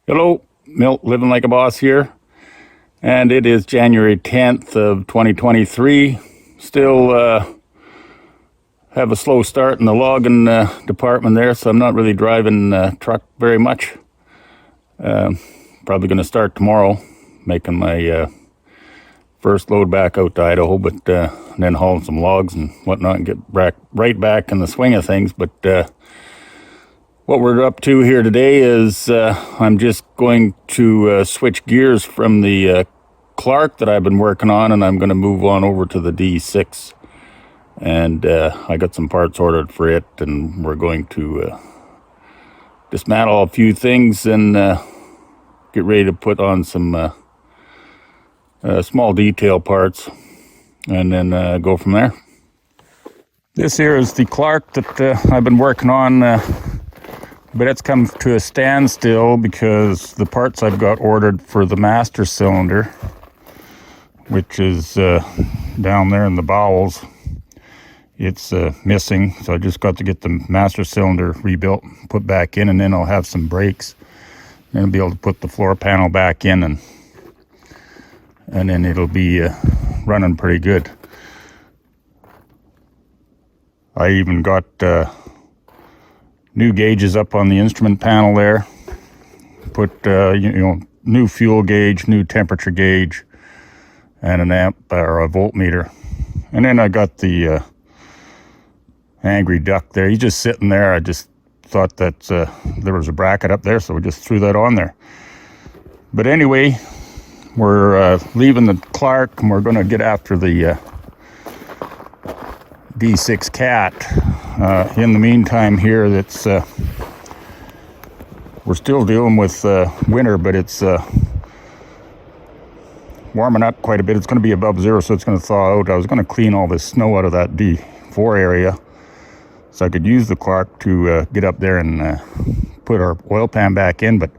Hello, Milt Living Like a Boss here, and it is January 10th of 2023. Still have a slow start in the logging department there, so I'm not really driving truck very much. Probably going to start tomorrow, making my first load back out to Idaho, but then hauling some logs and whatnot and get right back in the swing of things. But what we're up to here today is I'm just going to switch gears from the Clark that I've been working on, and I'm going to move on over to the D6. And I got some parts ordered for it, and we're going to dismantle a few things and get ready to put on some small detail parts, and then go from there. This here is the Clark that I've been working on, but it's come to a standstill because the parts I've got ordered for the master cylinder, which is down there in the bowels, it's missing. So I just got to get the master cylinder rebuilt, put back in, and then I'll have some brakes and I'll be able to put the floor panel back in, and then it'll be running pretty good. I even got new gauges up on the instrument panel there. Put new fuel gauge, new temperature gauge, and an amp or a voltmeter. And then I got the angry duck there. He's just sitting there. I just thought that there was a bracket up there, so we just threw that on there. But anyway, we're leaving the Clark, and we're going to get after the D6 Cat. In the meantime here, that's we're still dealing with winter, but it's warming up quite a bit. It's going to be above zero, so it's going to thaw out. I was going to clean all this snow out of that D4 area so I could use the Clark to get up there and put our oil pan back in, but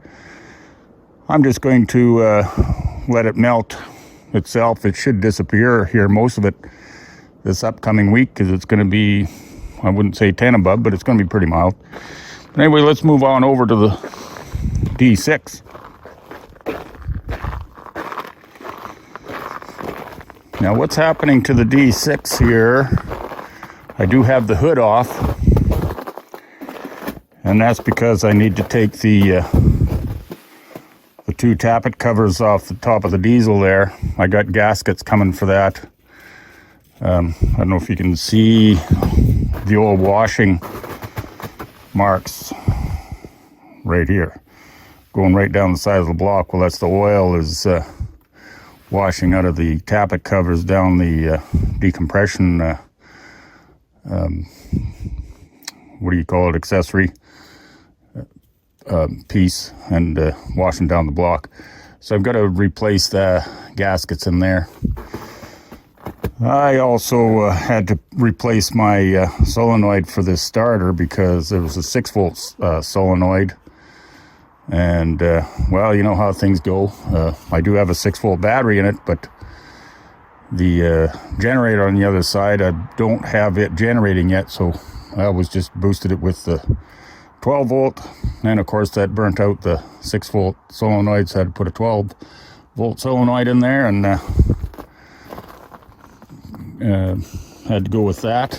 I'm just going to let it melt itself. It should disappear here, most of it, this upcoming week, because it's going to be, I wouldn't say 10 above, but it's going to be pretty mild. But anyway, let's move on over to the D6. Now, what's happening to the D6 here, I do have the hood off, and that's because I need to take the two tappet covers off the top of the diesel there. I got gaskets coming for that. I don't know if you can see the old washing marks right here, going right down the side of the block. Well, that's the oil is washing out of the tappet covers down the decompression, what do you call it, accessory piece, and washing down the block. So I've got to replace the gaskets in there. I also had to replace my solenoid for this starter because it was a 6-volt solenoid. And, well, you know how things go. I do have a 6-volt battery in it, but the generator on the other side, I don't have it generating yet. So I was just boosted it with the 12-volt. And, of course, that burnt out the 6-volt solenoid, so I had to put a 12-volt solenoid in there, and had to go with that.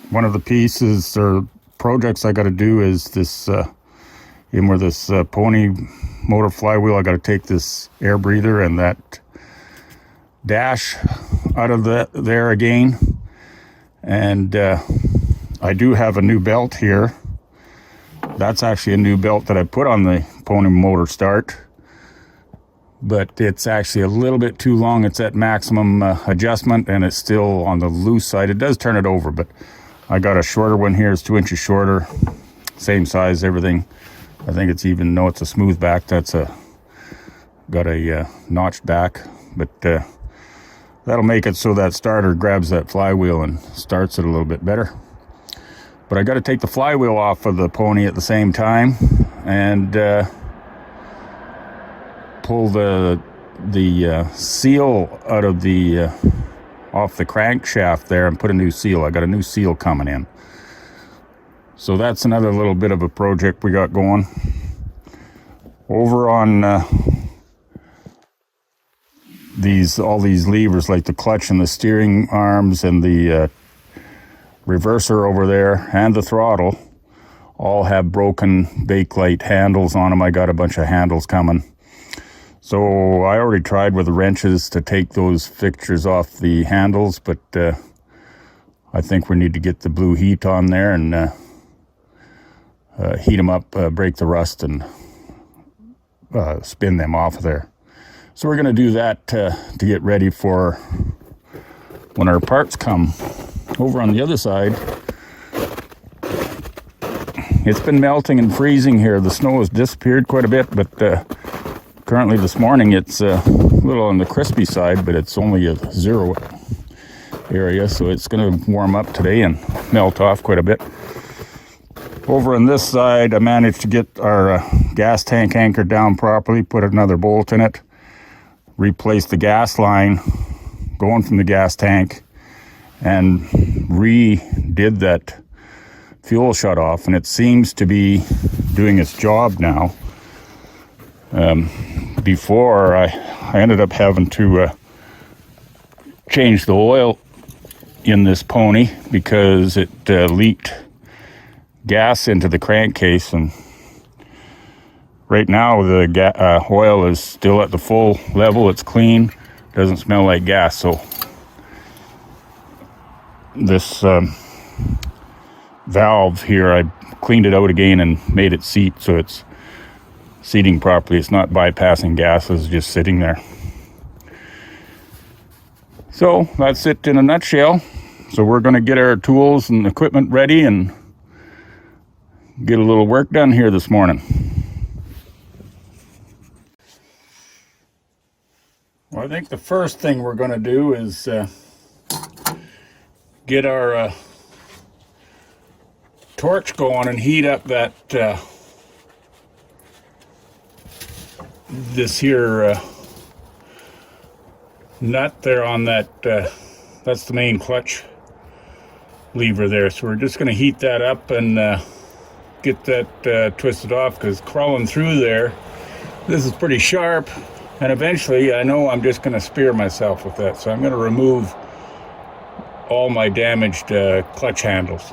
One of the pieces or projects I got to do is this, where this pony motor flywheel, I got to take this air breather and that dash out of there again. And I do have a new belt here. That's actually a new belt that I put on the pony motor start, but it's actually a little bit too long. It's at maximum adjustment, and it's still on the loose side. It does turn it over, but I got a shorter one here. It's 2 inches shorter, same size, everything. I think it's even, no, it's a smooth back. That's got a notched back, but that'll make it so that starter grabs that flywheel and starts it a little bit better. But I got to take the flywheel off of the pony at the same time, and pull the seal out of the off the crankshaft there and put a new seal. I got a new seal coming in. So that's another little bit of a project we got going. Over on all these levers, like the clutch and the steering arms and the reverser over there and the throttle, all have broken Bakelite handles on them. I got a bunch of handles coming. So I already tried with the wrenches to take those fixtures off the handles, but I think we need to get the blue heat on there and heat them up, break the rust, and spin them off of there. So we're going to do that to get ready for when our parts come. Over on the other side, it's been melting and freezing here. The snow has disappeared quite a bit, but currently this morning it's a little on the crispy side, but it's only a 0 area, so it's going to warm up today and melt off quite a bit. Over on this side, I managed to get our gas tank anchored down properly, put another bolt in it, replace the gas line going from the gas tank, and redid that fuel shut off, and it seems to be doing its job now. Before I ended up having to change the oil in this pony because it leaked gas into the crankcase, and right now the oil is still at the full level. It's clean, doesn't smell like gas. So this valve here, I cleaned it out again and made it seat so it's seating properly. It's not bypassing gas, it's just sitting there. So that's it in a nutshell. So we're going to get our tools and equipment ready and get a little work done here this morning. Well, I think the first thing we're going to do is get our torch going and heat up that this here nut there on that that's the main clutch lever there. So we're just going to heat that up and get that twisted off, because crawling through there, this is pretty sharp, and eventually I know I'm just going to spear myself with that. So I'm going to remove all my damaged clutch handles.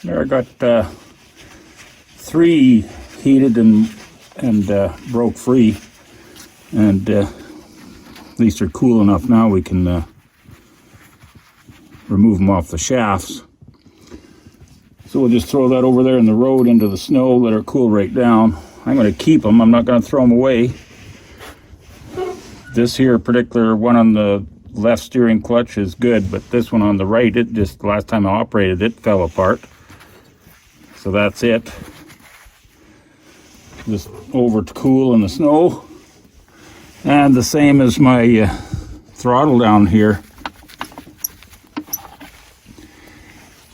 There, I got 3 heated and broke free, and these are cool enough now we can remove them off the shafts. So we'll just throw that over there in the road into the snow, let it cool right down. I'm going to keep them, I'm not going to throw them away. This here particular one on the left steering clutch is good, but this one on the right, it just, last time I operated it fell apart. So that's it. Just over to cool in the snow. And the same as my throttle down here.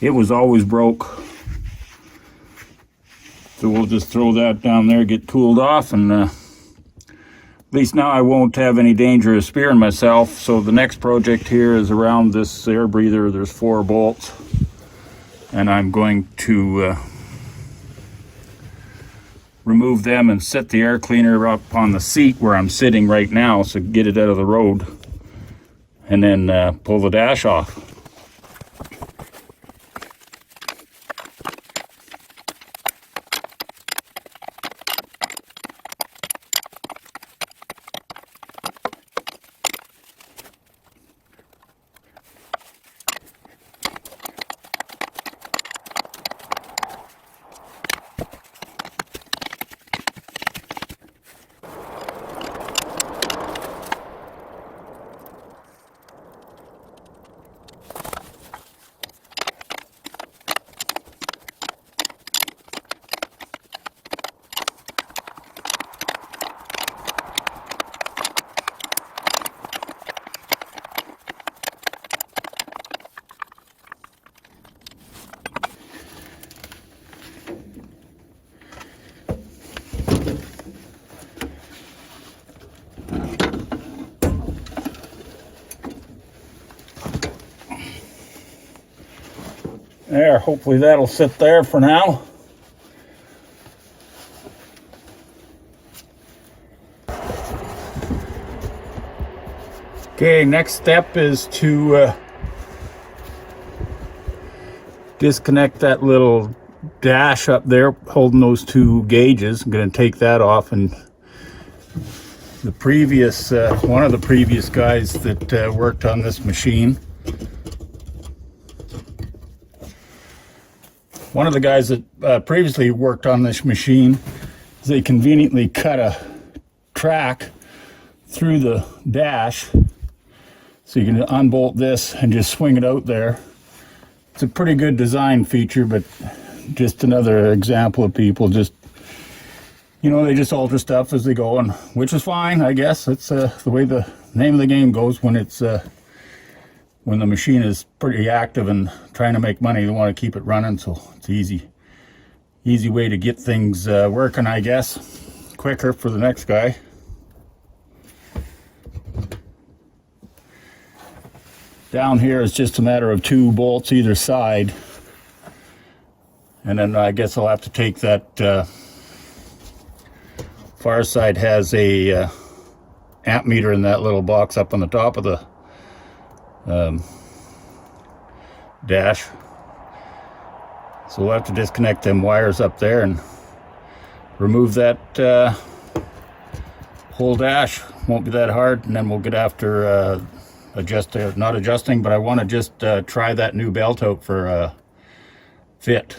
It was always broke. So we'll just throw that down there, get cooled off, and at least now I won't have any danger of spearing myself. So the next project here is around this air breather. There's 4 bolts. And I'm going to remove them and set the air cleaner up on the seat where I'm sitting right now, so get it out of the road, and then pull the dash off. There, hopefully that'll sit there for now. Okay, next step is to disconnect that little dash up there holding those 2 gauges. I'm going to take that off, and the previous one of the previous guys that worked on this machine, one of the guys that previously worked on this machine, they conveniently cut a track through the dash, so you can unbolt this and just swing it out there. It's a pretty good design feature, but just another example of people just, you know, they just alter stuff as they go, and which is fine, I guess. It's the way the name of the game goes when it's when the machine is pretty active and trying to make money. You want to keep it running, so it's easy way to get things working, I guess. Quicker for the next guy. Down here is just a matter of 2 bolts either side, and then I guess I'll have to take that far side has a amp meter in that little box up on the top of the dash. So we'll have to disconnect them wires up there and remove that whole dash. Won't be that hard, and then we'll get after not adjusting, but I want to just try that new belt out for fit.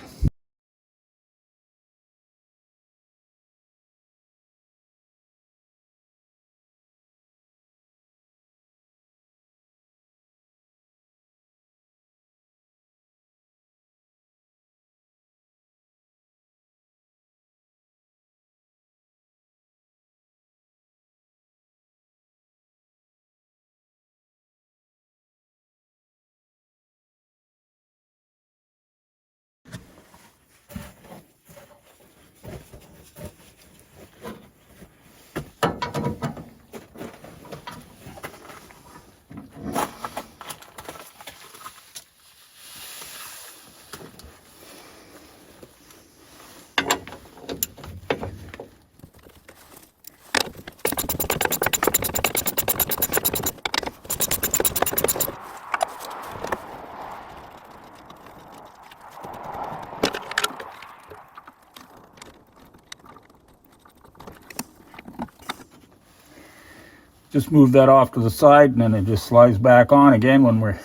Just move that off to the side, and then it just slides back on again when we're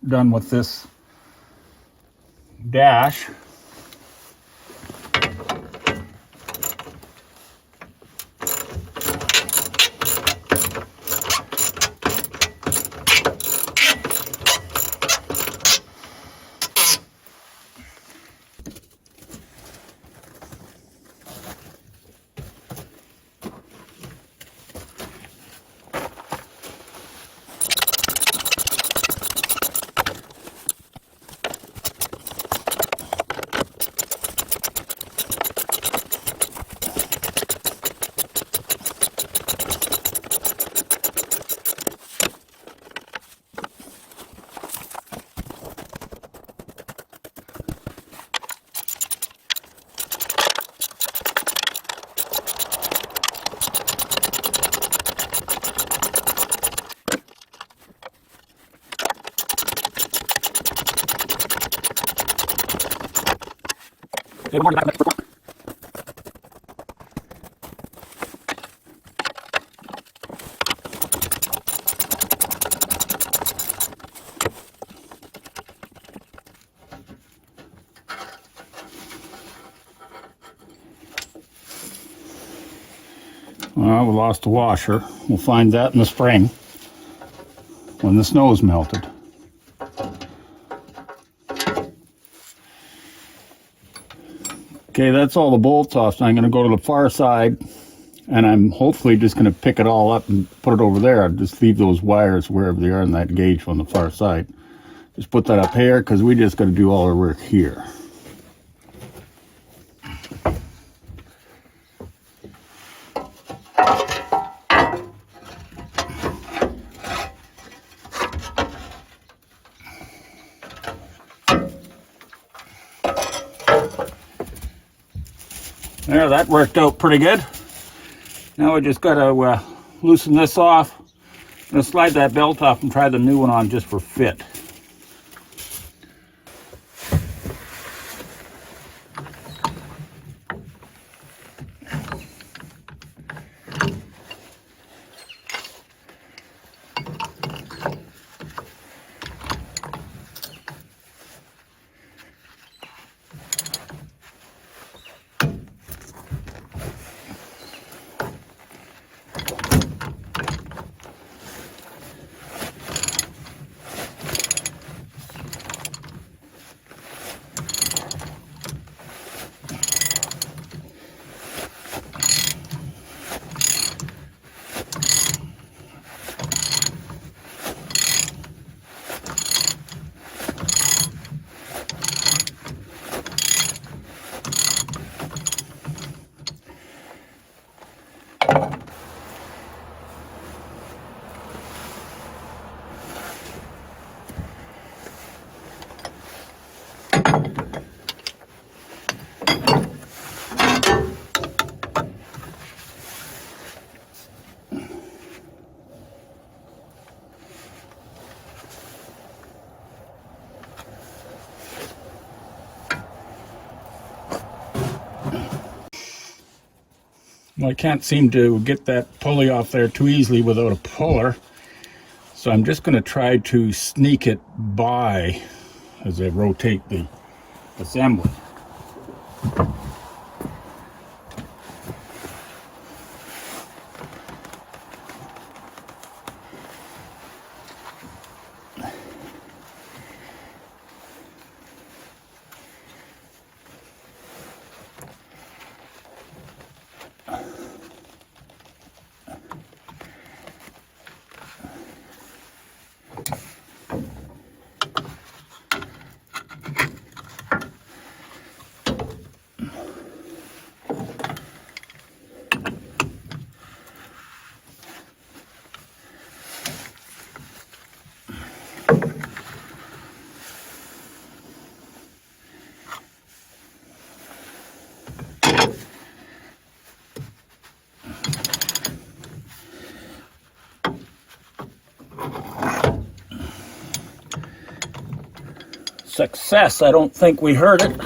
done with this dash. Well, we lost the washer. We'll find that in the spring when the snow's melted. Okay, that's all the bolts off. So I'm going to go to the far side, and I'm hopefully just going to pick it all up and put it over there. I'll just leave those wires wherever they are in that gauge on the far side. Just put that up here because we just got to do all our work here. There, that worked out pretty good. Now we just got to loosen this off. I'm going to slide that belt off and try the new one on just for fit. Well, I can't seem to get that pulley off there too easily without a puller. So I'm just going to try to sneak it by as I rotate the assembly. Success. I don't think we heard it.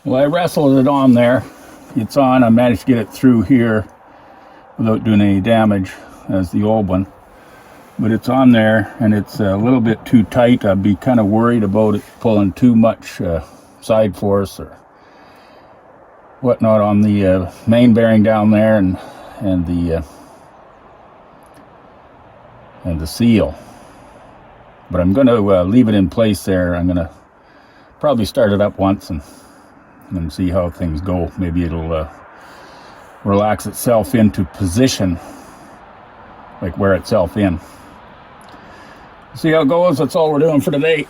Well, I wrestled it on there. It's on. I managed to get it through here without doing any damage as the old one. But it's on there and it's a little bit too tight. I'd be kind of worried about it pulling too much side force or whatnot on the main bearing down there and the seal. But I'm going to leave it in place there. I'm going to probably start it up once and see how things go. Maybe it'll relax itself into position, like wear itself in. See how it goes. That's all we're doing for today.